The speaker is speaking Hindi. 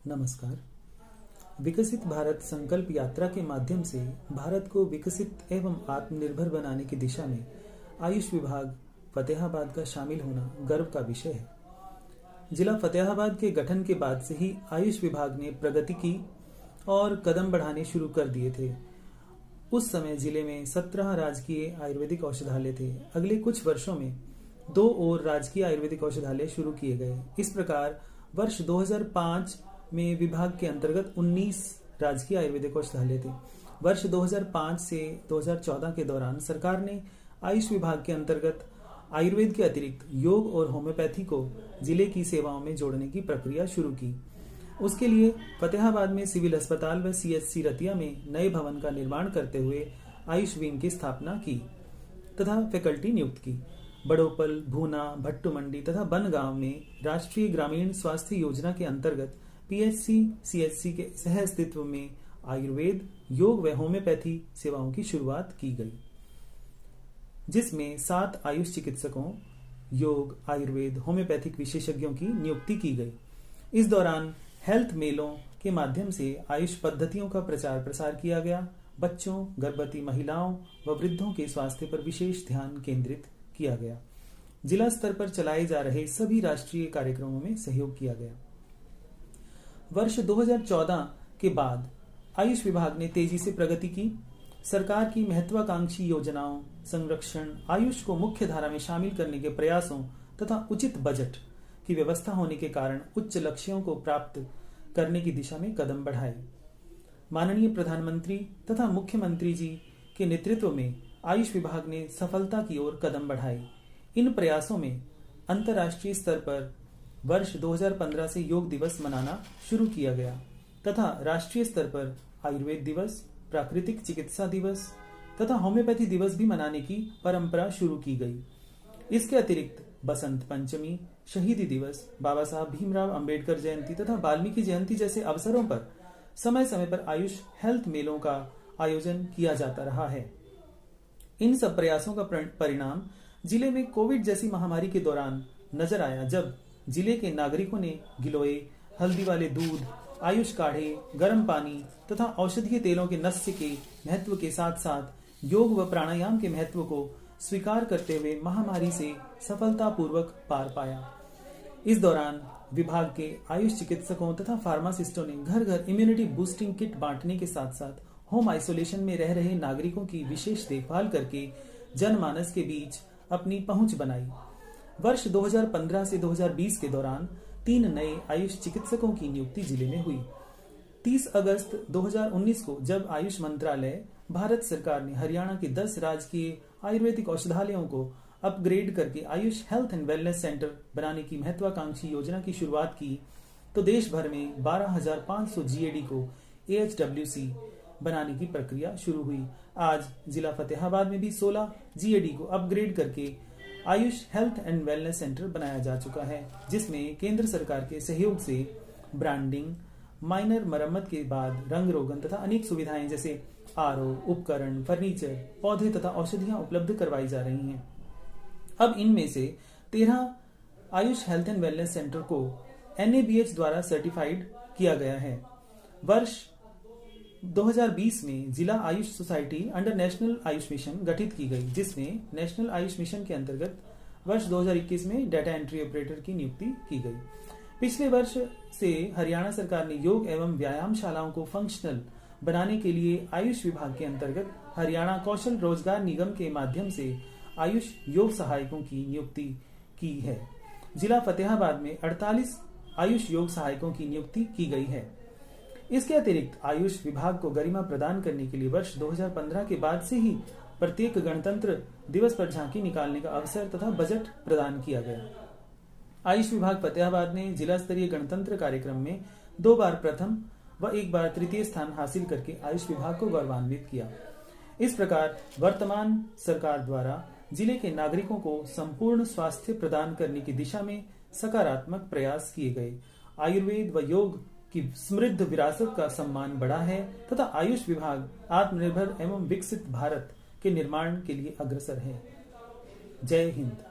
नमस्कार। विकसित भारत संकल्प यात्रा के माध्यम से भारत को विकसित एवं आत्मनिर्भर बनाने की दिशा में आयुष विभाग फतेहाबाद का शामिल होना गर्व का विषय है। जिला फतेहाबाद के गठन के बाद से ही आयुष विभाग ने प्रगति की और कदम बढ़ाने शुरू कर दिए थे। उस समय जिले में 17 राजकीय आयुर्वेदिक औषधालय थे। अगले कुछ वर्षों में 2 और राजकीय आयुर्वेदिक औषधालय शुरू किए गए। इस प्रकार वर्ष 2005 में विभाग के अंतर्गत 19 राजकीय आयुर्वेदिक औषधालय थे। वर्ष 2005 से 2014 के दौरान सरकार ने आयुष विभाग के अंतर्गत आयुर्वेद के अतिरिक्त योग और होम्योपैथी को जिले की सेवाओं में जोड़ने की प्रक्रिया शुरू की। उसके लिए फतेहाबाद में सिविल अस्पताल व सीएचसी रतिया में नए भवन का निर्माण करते हुए आयुष विंग की स्थापना की तथा फैकल्टी नियुक्त की। बड़ोपल, भूना, भट्टू मंडी तथा बनगांव में राष्ट्रीय ग्रामीण स्वास्थ्य योजना के अंतर्गत पीएचसी सीएचसी के सह अस्तित्व में आयुर्वेद, योग व होम्योपैथी सेवाओं की शुरुआत की गई, जिसमें 7 आयुष चिकित्सकों, योग, आयुर्वेद, होम्योपैथिक विशेषज्ञों की नियुक्ति की गई। इस दौरान हेल्थ मेलों के माध्यम से आयुष पद्धतियों का प्रचार प्रसार किया गया। बच्चों, गर्भवती महिलाओं व वृद्धों के स्वास्थ्य पर विशेष ध्यान केंद्रित किया गया। जिला स्तर पर चलाए जा रहे सभी राष्ट्रीय कार्यक्रमों में सहयोग किया गया। वर्ष 2014 के बाद आयुष विभाग ने तेजी से प्रगति की। सरकार की महत्वाकांक्षी योजनाओं, संरक्षण, आयुष को मुख्य धारा में शामिल करने के प्रयासों तथा उचित बजट की व्यवस्था होने के कारण उच्च लक्ष्यों को प्राप्त करने की दिशा में कदम बढ़ाए। माननीय प्रधानमंत्री तथा मुख्यमंत्री जी के नेतृत्व में आयुष विभाग ने सफलता की ओर कदम बढ़ाए। इन प्रयासों में अंतर्राष्ट्रीय स्तर पर वर्ष 2015 से योग दिवस मनाना शुरू किया गया तथा राष्ट्रीय स्तर पर आयुर्वेद दिवस, प्राकृतिक चिकित्सा दिवस तथा होम्योपैथी दिवस भी मनाने की परंपरा शुरू की गई। इसके अतिरिक्त बसंत पंचमी, शहीदी दिवस, बाबा साहब भीमराव अंबेडकर जयंती तथा वाल्मीकि जयंती जैसे अवसरों पर समय समय पर आयुष हेल्थ मेलों का आयोजन किया जाता रहा है। इन सब प्रयासों का परिणाम जिले में कोविड जैसी महामारी के दौरान नजर आया, जब जिले के नागरिकों ने गिलोय, हल्दी वाले दूध, आयुष काढ़े, गर्म पानी तथा औषधीय तेलों के नस्य के महत्व के साथ साथ योग व प्राणायाम के महत्व को स्वीकार करते हुए महामारी से सफलतापूर्वक पार पाया। इस दौरान विभाग के आयुष चिकित्सकों तथा फार्मासिस्टों ने घर घर इम्यूनिटी बूस्टिंग किट बांटने के साथ साथ होम आइसोलेशन में रह रहे नागरिकों की विशेष देखभाल करके जनमानस के बीच अपनी पहुंच बनाई। वर्ष 2015 से 2020 के दौरान 3 नए आयुष चिकित्सकों की नियुक्ति जिले में हुई। 30 अगस्त 2019 को जब आयुष मंत्रालय भारत सरकार ने हरियाणा के 10 राजकीय आयुर्वेदिक औषधालयों को अपग्रेड करके Ayush health and wellness centre बनाने की महत्वाकांक्षी योजना की शुरुआत की, तो देश भर में 12,500 जीएडी को एएचडब्ल्यूसी बनाने की प्रक्रिया शुरू हुई। आज जिला फतेहाबाद में भी 16 जीएडी को अपग्रेड करके Ayush health and wellness centre बनाया जा चुका है, जिसमें केंद्र सरकार के सहयोग से ब्रांडिंग, माइनर मरम्मत के बाद रंग रोगन तथा अनेक सुविधाएं जैसे आरओ, उपकरण, फर्नीचर, पौधे तथा औषधियां उपलब्ध करवाई जा रही हैं। अब इनमें से 13 Ayush health and wellness centre को NABH द्वारा सर्टिफाइड किया गया है। वर्ष 2020 में जिला Ayush society under national Ayush mission गठित की गई, जिसमें नेशनल आयुष मिशन के अंतर्गत वर्ष 2021 में डाटा एंट्री ऑपरेटर की नियुक्ति की गई। पिछले वर्ष से हरियाणा सरकार ने योग एवं व्यायामशालाओं को फंक्शनल बनाने के लिए आयुष विभाग के अंतर्गत हरियाणा कौशल रोजगार निगम के माध्यम से आयुष योग सहायकों की नियुक्ति की है। जिला फतेहाबाद में 48 आयुष योग सहायकों की नियुक्ति की गई है। इसके अतिरिक्त आयुष विभाग को गरिमा प्रदान करने के लिए वर्ष 2015 के बाद से ही प्रत्येक गणतंत्र दिवस पर झांकी निकालने का अवसर तथा बजट प्रदान किया गया। आयुष विभाग फतेहाबाद ने जिला स्तरीय गणतंत्र कार्यक्रम में 2 बार प्रथम व 1 बार तृतीय स्थान हासिल करके आयुष विभाग को गौरवान्वित किया। इस प्रकार वर्तमान सरकार द्वारा जिले के नागरिकों को संपूर्ण स्वास्थ्य प्रदान करने की दिशा में सकारात्मक प्रयास किए गए। आयुर्वेद व योग की समृद्ध विरासत का सम्मान बढ़ा है तथा आयुष विभाग आत्मनिर्भर एवं विकसित भारत के निर्माण के लिए अग्रसर है। जय हिंद।